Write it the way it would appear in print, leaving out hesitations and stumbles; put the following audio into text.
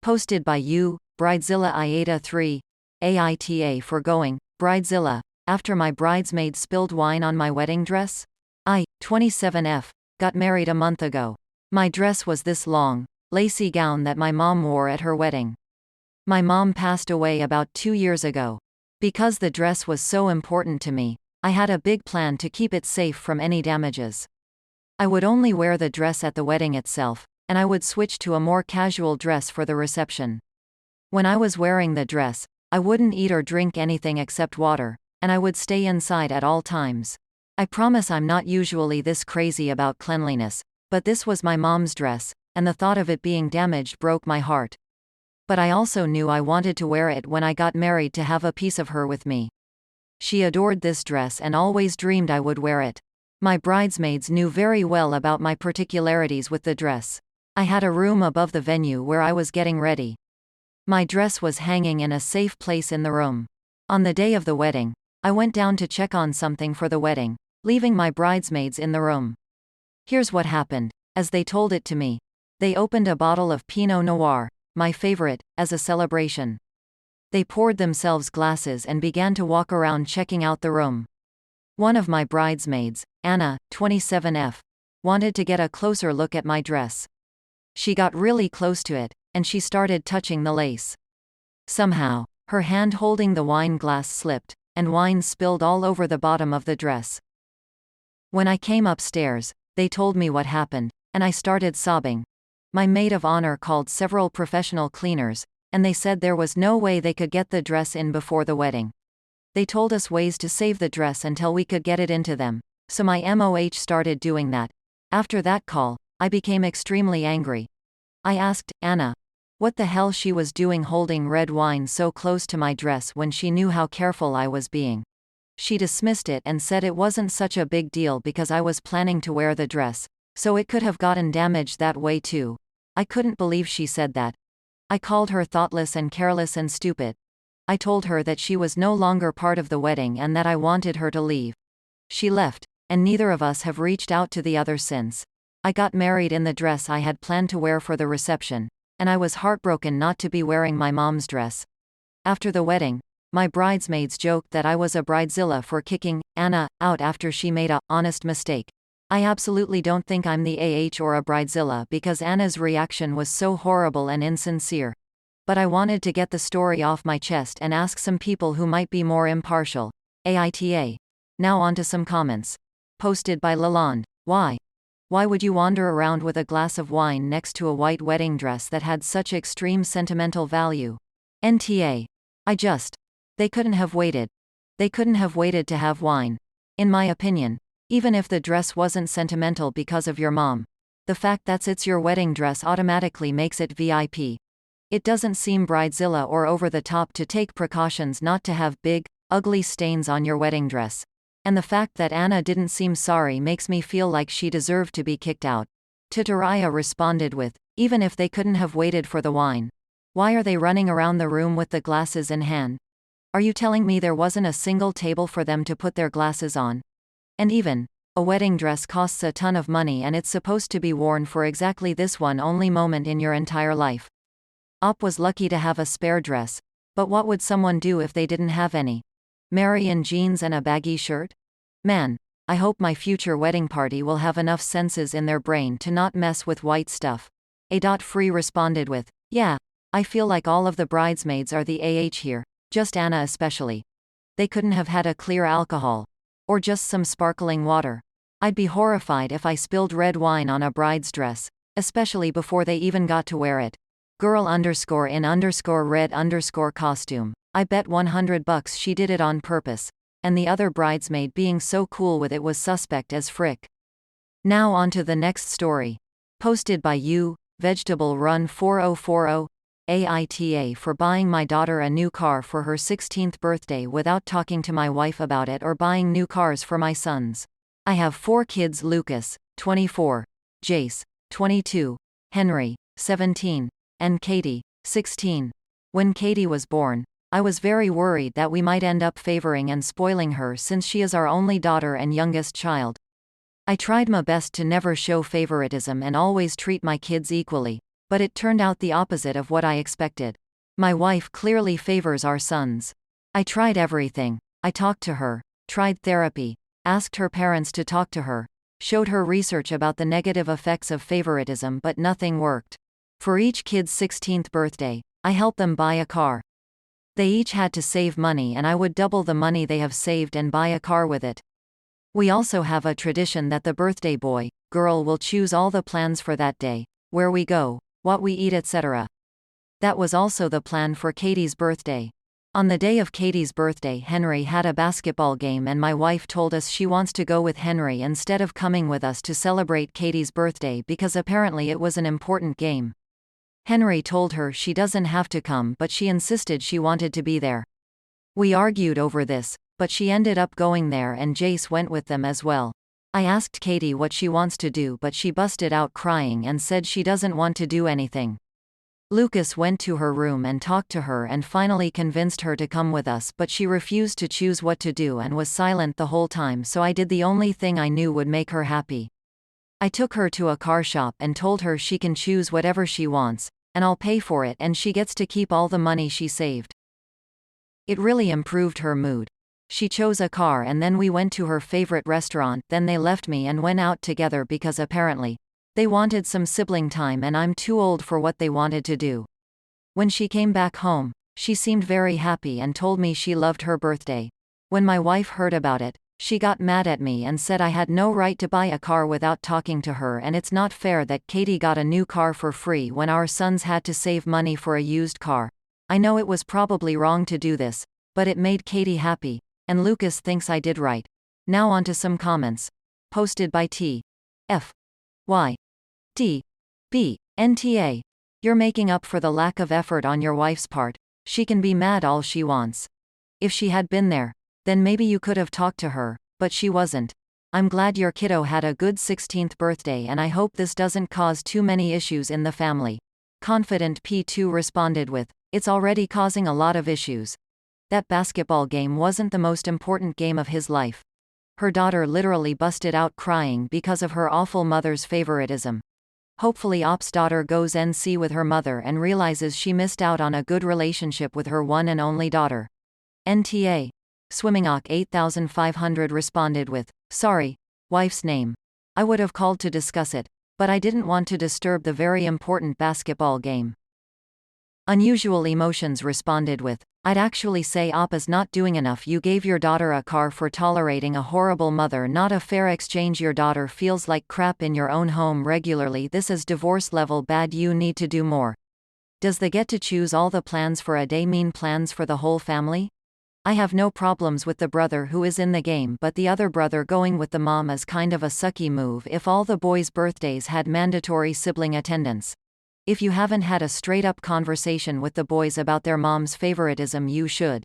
Posted by you, Bridezilla AITA 3. AITA for going, Bridezilla, after my bridesmaid spilled wine on my wedding dress? I, 27F, got married a month ago. My dress was this long, lacy gown that my mom wore at her wedding. My mom passed away about 2 years ago. Because the dress was so important to me, I had a big plan to keep it safe from any damages. I would only wear the dress at the wedding itself, and I would switch to a more casual dress for the reception. When I was wearing the dress, I wouldn't eat or drink anything except water, and I would stay inside at all times. I promise I'm not usually this crazy about cleanliness, but this was my mom's dress, and the thought of it being damaged broke my heart. But I also knew I wanted to wear it when I got married to have a piece of her with me. She adored this dress and always dreamed I would wear it. My bridesmaids knew very well about my particularities with the dress. I had a room above the venue where I was getting ready. My dress was hanging in a safe place in the room. On the day of the wedding, I went down to check on something for the wedding, leaving my bridesmaids in the room. Here's what happened, as they told it to me. They opened a bottle of Pinot Noir, my favorite, as a celebration. They poured themselves glasses and began to walk around checking out the room. One of my bridesmaids, Anna, 27F, wanted to get a closer look at my dress. She got really close to it, and she started touching the lace. Somehow, her hand holding the wine glass slipped, and wine spilled all over the bottom of the dress. When I came upstairs, they told me what happened, and I started sobbing. My maid of honor called several professional cleaners, and they said there was no way they could get the dress in before the wedding. They told us ways to save the dress until we could get it into them, so my MOH started doing that. After that call, I became extremely angry. I asked Anna what the hell she was doing holding red wine so close to my dress when she knew how careful I was being. She dismissed it and said it wasn't such a big deal because I was planning to wear the dress, so it could have gotten damaged that way too. I couldn't believe she said that. I called her thoughtless and careless and stupid. I told her that she was no longer part of the wedding and that I wanted her to leave. She left, and neither of us have reached out to the other since. I got married in the dress I had planned to wear for the reception, and I was heartbroken not to be wearing my mom's dress. After the wedding, my bridesmaids joked that I was a bridezilla for kicking Anna out after she made a honest mistake. I absolutely don't think I'm the or a bridezilla because Anna's reaction was so horrible and insincere. But I wanted to get the story off my chest and ask some people who might be more impartial. AITA. Now onto some comments. Posted by Lalonde. Why? Why would you wander around with a glass of wine next to a white wedding dress that had such extreme sentimental value? NTA. They couldn't have waited. They couldn't have waited to have wine. In my opinion, even if the dress wasn't sentimental because of your mom, the fact that it's your wedding dress automatically makes it VIP. It doesn't seem bridezilla or over the top to take precautions not to have big, ugly stains on your wedding dress. And the fact that Anna didn't seem sorry makes me feel like she deserved to be kicked out. Titaraya responded with, even if they couldn't have waited for the wine, why are they running around the room with the glasses in hand? Are you telling me there wasn't a single table for them to put their glasses on? And even, a wedding dress costs a ton of money and it's supposed to be worn for exactly this one only moment in your entire life. Op was lucky to have a spare dress, but what would someone do if they didn't have any? Marry in jeans and a baggy shirt? Man, I hope my future wedding party will have enough senses in their brain to not mess with white stuff. A.Free responded with, yeah, I feel like all of the bridesmaids are the here, just Anna especially. They couldn't have had a clear alcohol. Or just some sparkling water. I'd be horrified if I spilled red wine on a bride's dress, especially before they even got to wear it. Girl_in_red_costume. I bet $100 she did it on purpose. And the other bridesmaid being so cool with it was suspect as frick. Now on to the next story. Posted by you, Vegetable Run 4040. AITA for buying my daughter a new car for her 16th birthday without talking to my wife about it or buying new cars for my sons. I have 4 kids: Lucas, 24, Jace, 22, Henry, 17, and Katie, 16. When Katie was born, I was very worried that we might end up favoring and spoiling her since she is our only daughter and youngest child. I tried my best to never show favoritism and always treat my kids equally, But it turned out the opposite of what I expected. My wife clearly favors our sons. I tried everything. I talked to her, tried therapy, asked her parents to talk to her, showed her research about the negative effects of favoritism, but nothing worked. For each kid's 16th birthday, I helped them buy a car. They each had to save money, and I would double the money they have saved and buy a car with it. We also have a tradition that the birthday boy, girl will choose all the plans for that day, where we go, what we eat, etc. That was also the plan for Katie's birthday. On the day of Katie's birthday, Henry had a basketball game, and my wife told us she wants to go with Henry instead of coming with us to celebrate Katie's birthday because apparently it was an important game. Henry told her she doesn't have to come, but she insisted she wanted to be there. We argued over this, but she ended up going there, and Jace went with them as well. I asked Katie what she wants to do, but she busted out crying and said she doesn't want to do anything. Lucas went to her room and talked to her and finally convinced her to come with us, but she refused to choose what to do and was silent the whole time, so I did the only thing I knew would make her happy. I took her to a car shop and told her she can choose whatever she wants, and I'll pay for it, and she gets to keep all the money she saved. It really improved her mood. She chose a car, and then we went to her favorite restaurant. Then they left me and went out together because apparently they wanted some sibling time, and I'm too old for what they wanted to do. When she came back home, she seemed very happy and told me she loved her birthday. When my wife heard about it, she got mad at me and said I had no right to buy a car without talking to her, and it's not fair that Katie got a new car for free when our sons had to save money for a used car. I know it was probably wrong to do this, but it made Katie happy, and Lucas thinks I did right. Now on to some comments. Posted by T. F. Y. D. B. NTA. You're making up for the lack of effort on your wife's part. She can be mad all she wants. If she had been there, then maybe you could have talked to her, but she wasn't. I'm glad your kiddo had a good 16th birthday, and I hope this doesn't cause too many issues in the family. Confident P2 responded with, it's already causing a lot of issues. That basketball game wasn't the most important game of his life. Her daughter literally busted out crying because of her awful mother's favoritism. Hopefully Op's daughter goes NC with her mother and realizes she missed out on a good relationship with her one and only daughter. NTA. Swimmingok 8500 responded with, sorry, wife's name. I would have called to discuss it, but I didn't want to disturb the very important basketball game. Unusual Emotions responded with, I'd actually say Op is not doing enough. You gave your daughter a car for tolerating a horrible mother. Not a fair exchange. Your daughter feels like crap in your own home regularly. This is divorce level bad. You need to do more. Does the get to choose all the plans for a day mean plans for the whole family? I have no problems with the brother who is in the game, but the other brother going with the mom is kind of a sucky move. If all the boys' birthdays had mandatory sibling attendance. If you haven't had a straight-up conversation with the boys about their mom's favoritism, you should.